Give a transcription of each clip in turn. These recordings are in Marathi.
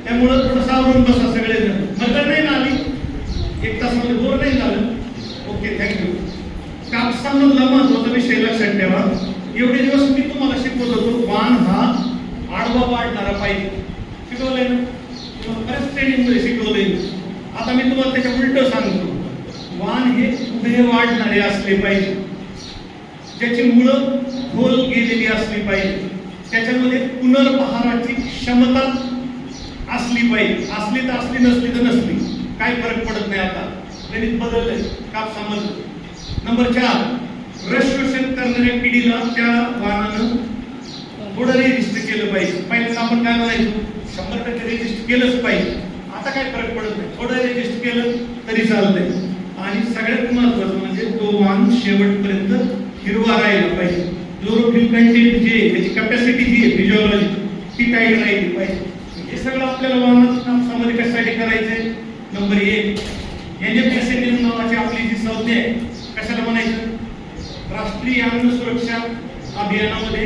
त्यामुळं थोडंसं आवरून बसा सगळेजण. मगर नाही ना आली, 1 तासामध्ये बोर नाही झालं. Okay, thank you. कापसामधला महत्वाचा विषय लक्षात ठेवा. एवढे दिवस मी तुम्हाला शिकवत होतो वाण हा आडवा वाढणारा पाहिजे. शिकवलंय ना तुम्हाला, बऱ्याच ट्रेनिंग मध्ये शिकवलंय. आता मी तुम्हाला त्याच्या उलट सांगतो. वाण हे उभे वाढणारे असले पाहिजे, ज्याची मुळं खोल गेलेली असली पाहिजे, त्याच्यामध्ये पुनर्बहाराची क्षमता असली पाहिजे. असली तर असली, नसली तर नसली, काही फरक पडत नाही. आता गणित बदललंय कापसामध्ये. नंबर 4, रस शोषण करणाऱ्या पिढीला त्या वाणानं थोडं रेजिस्ट केलं पाहिजे. पहिल्यांदा आपण काय म्हणायचो, 100% रेजिस्ट केलंच पाहिजे. आता काय फरक पडत नाही, थोडं रेजिस्ट केलं तरी चालतंय. आणि सगळ्यात महत्वाचं म्हणजे तो वाण शेवटपर्यंत हिरवा राहिला पाहिजे. क्लोरोफिल कंटेंट जे आहे, त्याची कॅपॅसिटी जी आहे फिजिओलॉजी, ती टाईट राहिली पाहिजे. हे सगळं आपल्याला वाणाच्या कापसामध्ये कशासाठी करायचंय. नंबर 1, NFSA नावाची आपली जी संज्ञा आहे, कशाला म्हणायचं, राष्ट्रीय अन्न सुरक्षा अभियानामध्ये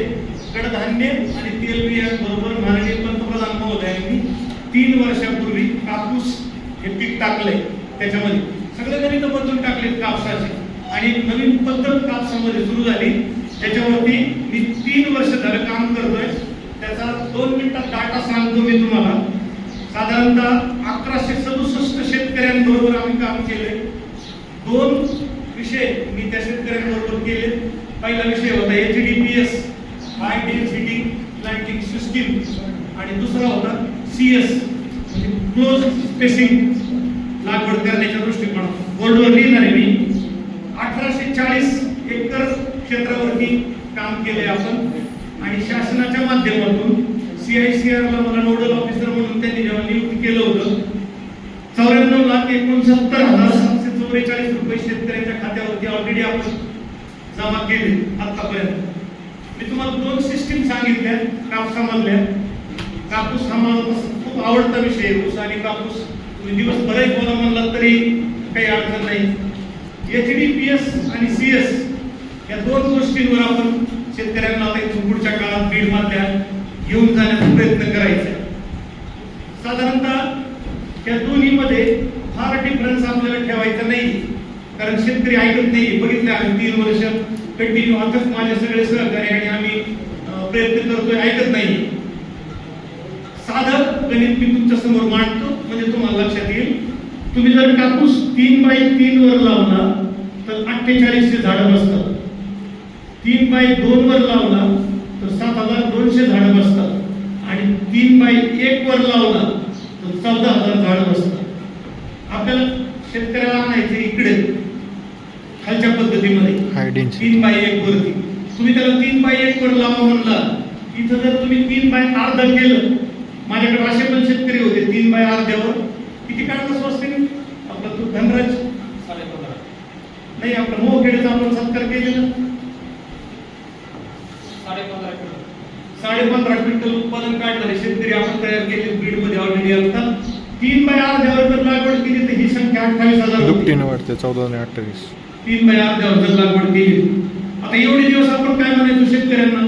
कडधान्य आणि तेलबियांबरोबर माननीय पंतप्रधान महोदयांनी 3 वर्षापूर्वी कापूस हे पीक टाकलंय. त्याच्यामध्ये सगळे गणित बदलून टाकलेत कापसाचे आणि एक नवीन पद्धत कापसामध्ये सुरू झाली. त्याच्यावरती मी 3 वर्ष झालं काम करतोय. त्याचा 2 मिनिटात डाटा सांगतो मी तुम्हाला. साधारणतः 1167 शेतकऱ्यांबरोबर आम्ही काम केलंय. 2 विषय मी त्या शेतकऱ्यांबरोबर केले. पहिला विषय होता HDPS, high density planting system, आणि दुसरा होता CS म्हणजे क्लोज स्पेसिंग लागवड करण्याच्या दृष्टिकोनातून. बोर्डवर लिहिणार आहे मी. 1840 एकर क्षेत्रावरती काम केले आपण. आणि शासनाच्या माध्यमातून CICR ला मला नोडल ऑफिसर म्हणून त्यांनी जेव्हा नियुक्त केलं होतं, 94,69,744 रुपये शेतकऱ्यांच्या खात्यावरती ऑलरेडी आपण जमा केले आतापर्यंत. मी तुम्हाला 2 सिस्टीम सांगितल्या कापसामधल्या. कापूस हा मला खूप आवडता विषय आहे. ऊस आणि कापूस तुम्ही दिवसभरही बोला म्हणला तरी काही अडचण नाही. HDPS आणि CS या 2 गोष्टींवर आपण शेतकऱ्यांना आता इथून पुढच्या काळात बीड मधल्या घेऊन जाण्याचा प्रयत्न करायचा. साधारणतः त्या दोन्हीमध्ये फार डिफरन्स आपल्याला ठेवायचा नाही, कारण शेतकरी ऐकत नाही. बघितलं आम्ही 3 वर्ष कंटिन्यू आताच माझे सगळे सहकारी आणि आम्ही प्रयत्न करतोय, ऐकत नाही. साधं गणित मी तुमच्या समोर मांडतो म्हणजे तुम्हाला लक्षात येईल. तुम्ही जर कापूस 3x3 वर लावला तर 4800 झाडं बसतात. 3x2 वर लावला तर 7200 झाडं बसतात. आणि 3x1 वर लावला तर 14,000 झाडं बसतात. आपल्याला शेतकऱ्याला आणायचे इकडे खालच्या पद्धतीमध्ये 3x1 वरती. तुम्ही त्याला 3x1 वर लावा म्हणला, इथं जर तुम्ही 3x अर्धा केलं, माझ्याकडे असे पण शेतकरी होते 3x अर्ध्या वर किती काढत असते. आपला तो धनराज 15.5 नाही, आपला मोहखेडचा आपण सत्कार केलेला 15.5 क्विंटल उत्पादन काढणारे शेतकरी आपण तयार केले बीड मध्ये ऑलरेडी. आता 3x अर्ध्यावर जर लागवड केली तर ही संख्या 28,000 दुपटीने वाढते. 14 आणि 28 3x अर्ध्यावर जर लागवड केली. आता एवढे दिवस आपण काय म्हणायचो शेतकऱ्यांना,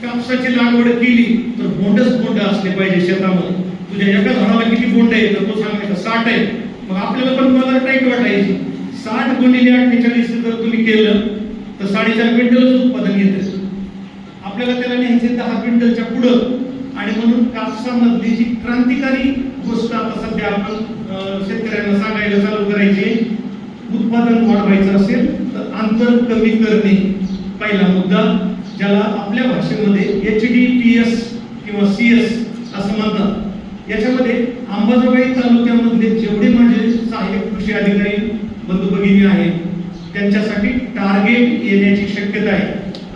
कापसाची लागवड केली तर बोंड असले पाहिजे शेतामध्ये. तुझ्या एका झाडाला किती बोंड आहे तर तो सांगायचा 60 आहे. मग आपल्याला पण मला टाईट वाटायची. 60 गुणिले 48 जर तुम्ही केलं तर 4.5 क्विंटलच उत्पादन येतं. आपल्याला त्याला न्यायचे 10 क्विंटलच्या पुढं. आणि म्हणून कापसामधली जी क्रांतिकारी गोष्ट आता सध्या आपण शेतकऱ्यांना सांगायला चालू करायची, उत्पादन वाढवायचं असेल तर अंतर कमी करणे पहिला मुद्दा, ज्याला आपल्या भाषेमध्ये HDPS किंवा CS असं म्हणतात. याच्यामध्ये अंबाजोगाई तालुक्यामधले जेवढे माझे सहाय्यक कृषी अधिकारी बंधू भगिनी आहेत त्यांच्यासाठी टार्गेट येण्याची शक्यता आहे.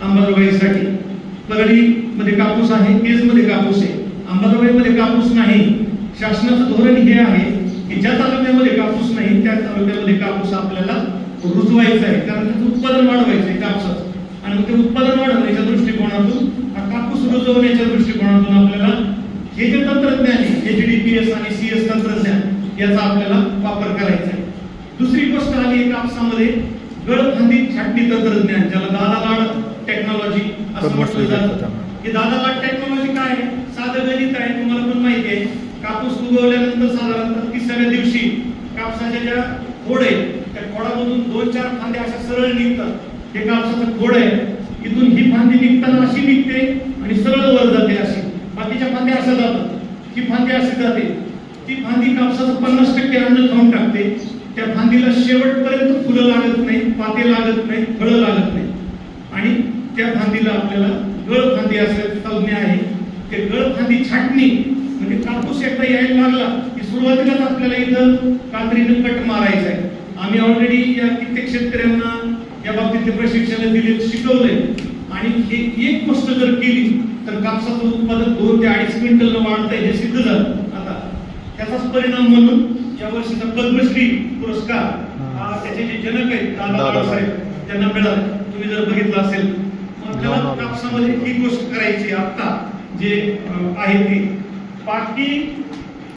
अंबाजोगाईसाठी परळी मध्ये कापूस आहे, केज मध्ये कापूस आहे, अंबाजोगाई मध्ये कापूस नाही. शासनाचं धोरण हे आहे की ज्या तालुक्यामध्ये कापूस नाही त्या तालुक्यामध्ये कापूस आपल्याला रुजवायचा आहे, कारण त्याचं उत्पादन वाढवायचं आहे कापसाचं. आणि मग ते उत्पादन वाढवण्याच्या दृष्टिकोनातून, कापूस रुजवण्याच्या दृष्टिकोनातून आपल्याला हे जे तंत्रज्ञान आहे HDPS आणि CS तंत्रज्ञान याचा आपल्याला वापर करायचा आहे. दुसरी गोष्ट आली कापसामध्ये गळफांदी छाटणी तंत्रज्ञान, ज्याला दादा-लाड टेक्नॉलॉजी असं म्हटलं जातं. हे दादा-लाड टेक्नॉलॉजी काय आहे? साधं गणित आहे, तुम्हाला पण माहिती आहे. कापूस उगवल्यानंतर साधारणतः 30व्या दिवशी कापसाच्या ज्या खोड आहे त्या खोडामधून 2-4 फांद्या अशा सरळ निघतात. हे कापसाचं खोड आहे, इथून ही फांदी निघताना अशी निघते आणि सरळ वर जाते अशी. बाकीच्या फांद्या अशा जातात, ही फांदी अशी जाते. ती फांदी कापसाचं 50% अन्न खाऊन टाकते. त्या फांदीला शेवटपर्यंत फुलं लागत नाही, पाते लागत नाही, फळं लागत नाही. आणि त्या फांदीला आपल्याला गळ फांदी असल्याची संज्ञा आहे. ते गळ फांदी छाटणी म्हणजे कापूस एकदा यायला लागला की सुरुवातीलाच आपल्याला इथं कात्रीनं कट मारायचा आहे. आम्ही ऑलरेडी या कित्येक शेतकऱ्यांना या बाबतीतले प्रशिक्षण दिले, शिकवले. आणि हे एक गोष्ट जर केली तर कापसाचं उत्पादन 2 ते 2.5 क्विंटल वाढतंय हे सिद्ध झालं. आता त्याचाच परिणाम म्हणून या वर्षीचा पद्मश्री पुरस्कार हा त्याचे जे जनक आहेत दादा साहेब त्यांना मिळाला. तुम्ही जर बघितलं असेल, आपल्याला कापसामध्ये ही गोष्ट करायची आता जे आहे ती. बाकी